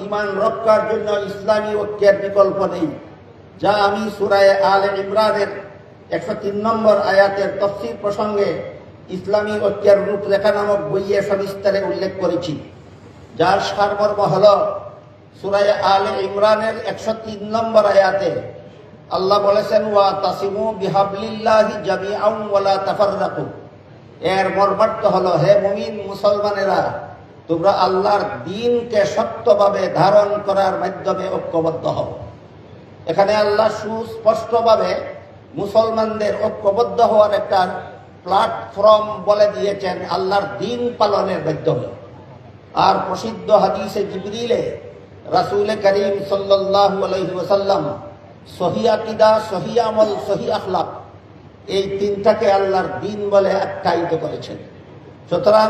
ঈমান রক্ষার জন্য ইসলামী ঐক্যের বিকল্প নেই, যা আমি সূরা আলে ইমরানের 103 নম্বর আয়াতের তাফসীর প্রসঙ্গে ইসলামী ঐক্যের রূপরেখা নামক বইয়ে সবিস্তারে উল্লেখ করেছি, যার সারমর্ম হল সূরা আলে ইমরানের 103 নম্বর আয়াতে আল্লাহ বলেছেন, ওয়া তাসিমু বিহাবলিল্লাহি জামিআন ওয়া লা তাফাররাকু। এর মর্মার্থ হলো, হে মুমিন মুসলমানেরা, তোমরা আল্লাহর দ্বীনকে শক্তভাবে ধারণ করার মাধ্যমে ঐক্যবদ্ধ হও। এখানে আল্লাহ সুস্পষ্টভাবে মুসলমানদের ঐক্যবদ্ধ হওয়ার একটা প্ল্যাটফর্ম বলে দিয়েছেন আল্লাহর দ্বীন পালনের মাধ্যমে। আর প্রসিদ্ধ হাদিসে জিবরিলে রাসূল করিম সাল্লাল্লাহু আলাইহি ওয়াসাল্লাম সহিহ আকীদা, সহিহ আমল, সহিহ আখলাক, এই তিনটাকে আল্লাহর দ্বীন বলে আখ্যায়িত করেছেন। সুতরাং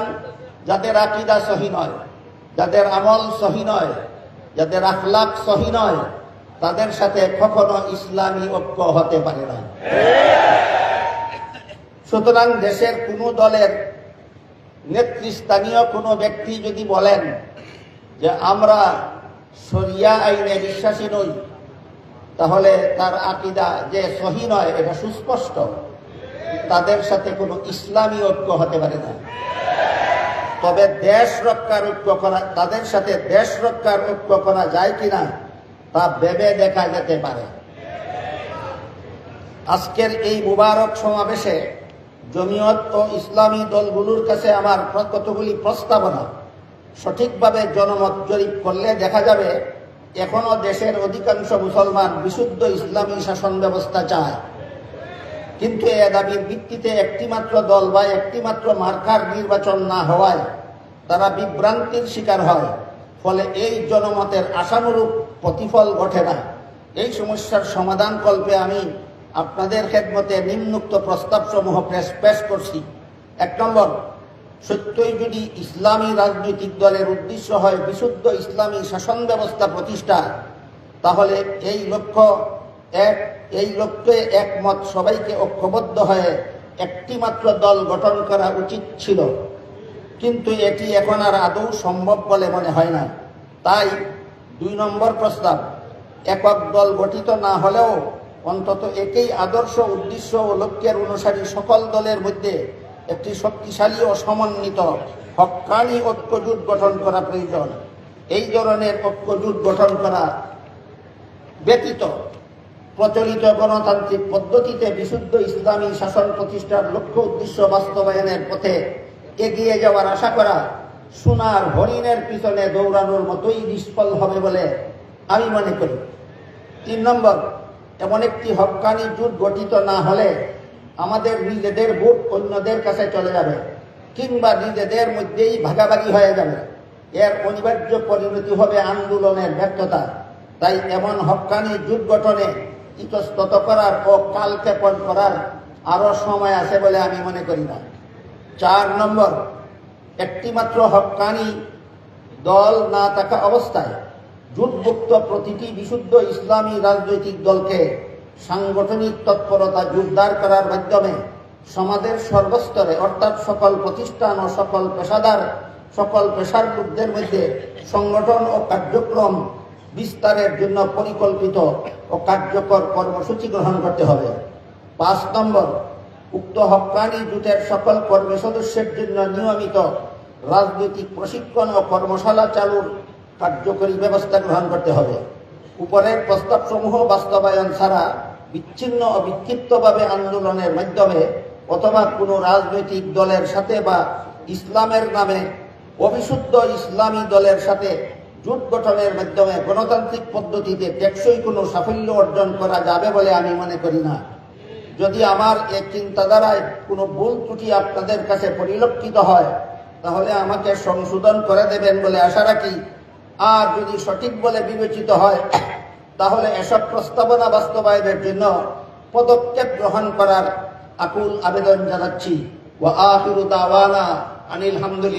যাদের আকীদা সহিহ নয়, যাদের আমল সহিহ নয়, যাদের আখলাক সহিহ নয়, তাদের সাথে কখনো ইসলামী ঐক্য হতে পারে না। সুতরাং দেশের কোনো দলের নেতৃস্থানীয় কোনো ব্যক্তি যদি বলেন যে আমরা শরিয়া আইনে বিশ্বাসী নই, তাহলে তার আকীদা যে সহিহ নয়, এটা সুস্পষ্ট। তাদের সাথে কোনো ইসলামী ঐক্য হতে পারে না। তবে দেশ রক্ষার ঐক্য করা, তাদের সাথে দেশ রক্ষার ঐক্য করা যায় কিনা তা ভেবে দেখা যেতে পারে। আজকের এই মুবারক সমাবেশে জমিয়ত ও ইসলামী দলগুলোর কাছে আমার কতগুলি প্রস্তাবনা। সঠিকভাবে জনমত জরিপ করলে দেখা যাবে এখনো দেশের অধিকাংশ মুসলমান বিশুদ্ধ ইসলামী শাসন ব্যবস্থা চায়, কিন্তু এ দাবির ভিত্তিতে একটিমাত্র দল বা একটিমাত্র মার্কার নির্বাচন না হওয়ায় তারা বিভ্রান্তির শিকার হয়। ফলে এই জনমতের আশানুরূপ প্রতিফল ঘটে না। এই সমস্যার সমাধান কল্পে আমি আপনাদের খেদমতে নিম্নোক্ত প্রস্তাবসমূহ পেশ করছি। 1 নম্বর, সত্যই যদি ইসলামী রাজনৈতিক দলের উদ্দেশ্য হয় বিশুদ্ধ ইসলামী শাসন ব্যবস্থা প্রতিষ্ঠা, তাহলে এই লক্ষ্যে একমত সবাইকে ঐক্যবদ্ধ হয়ে একটিমাত্র দল গঠন করা উচিত ছিল, কিন্তু এটি এখন আর আদৌ সম্ভব বলে মনে হয় না। তাই 2 নম্বর প্রস্তাব, একক দল গঠিত না হলেও অন্তত একই আদর্শ, উদ্দেশ্য ও লক্ষ্যের অনুসারী সকল দলের মধ্যে একটি শক্তিশালী ও সমন্বিত হক্কানি ঐক্যজোট গঠন করা প্রয়োজন। এই ধরনের ঐক্যজোট গঠন করা ব্যতীত প্রচলিত গণতান্ত্রিক পদ্ধতিতে বিশুদ্ধ ইসলামী শাসন প্রতিষ্ঠার লক্ষ্য উদ্দেশ্য বাস্তবায়নের পথে এগিয়ে যাওয়ার আশা করা সোনার হরিণের পিছনে দৌড়ানোর মতোই নিষ্ফল হবে বলে আমি মনে করি। 3 নম্বর, এমন একটি হক্কানি জোট গঠিত না হলে আমাদের নিজেদের ভোট অন্যদের কাছে চলে যাবে, কিংবা নিজেদের মধ্যেই ভাগাভাগি হয়ে যাবে। এর অনিবার্য পরিণতি হবে আন্দোলনের ব্যর্থতা। তাই এমন হক্কানি জোট গঠনে ইতস্তত করার ও কালক্ষেপণ করার আরও সময় আছে বলে আমি মনে করি না। 4 নম্বর, একটিমাত্র হক্কানি দল না থাকা অবস্থায় জোটভুক্ত প্রতিটি বিশুদ্ধ ইসলামী রাজনৈতিক দলকে সাংগঠনিক তৎপরতা জোরদার করার মাধ্যমে সমাজের সর্বস্তরে, অর্থাৎ সকল প্রতিষ্ঠান ও সকল পেশার গ্রুপদের মধ্যে সংগঠন ও কার্যক্রম বিস্তারের জন্য পরিকল্পিত ও কার্যকর কর্মসূচি গ্রহণ করতে হবে। 5 নম্বর, উক্ত হক্কানি জোটের সকল কর্মী সদস্যের জন্য নিয়মিত রাজনৈতিক প্রশিক্ষণ ও কর্মশালা চালুর কার্যকরী ব্যবস্থা গ্রহণ করতে হবে। উপরের প্রস্তাবসমূহ বাস্তবায়ন ছাড়া বিচ্ছিন্ন ও বিক্ষিপ্তভাবে আন্দোলনের মাধ্যমে অথবা কোনো রাজনৈতিক দলের সাথে বা ইসলামের নামে অবিশুদ্ধ ইসলামী দলের সাথে জোট গঠনের মাধ্যমে গণতান্ত্রিক পদ্ধতিতে টেকসই কোনো সাফল্য অর্জন করা যাবে বলে আমি মনে করি না। যদি আমার এই চিন্তাধারায় কোনো ভুল ত্রুটি আপনাদের কাছে পরিলক্ষিত হয়, তাহলে আমাকে সংশোধন করে দেবেন বলে আশা রাখি। আর যদি সঠিক বলে বিবেচিত হয়, তাহলে এসব প্রস্তাবনা বাস্তবায়নের জন্য পদক্ষেপ গ্রহণ করার আকুল আবেদন জানাচ্ছি। ওয়া আখিরু দাওয়ানা আনিল হামদুলিল্লাহ।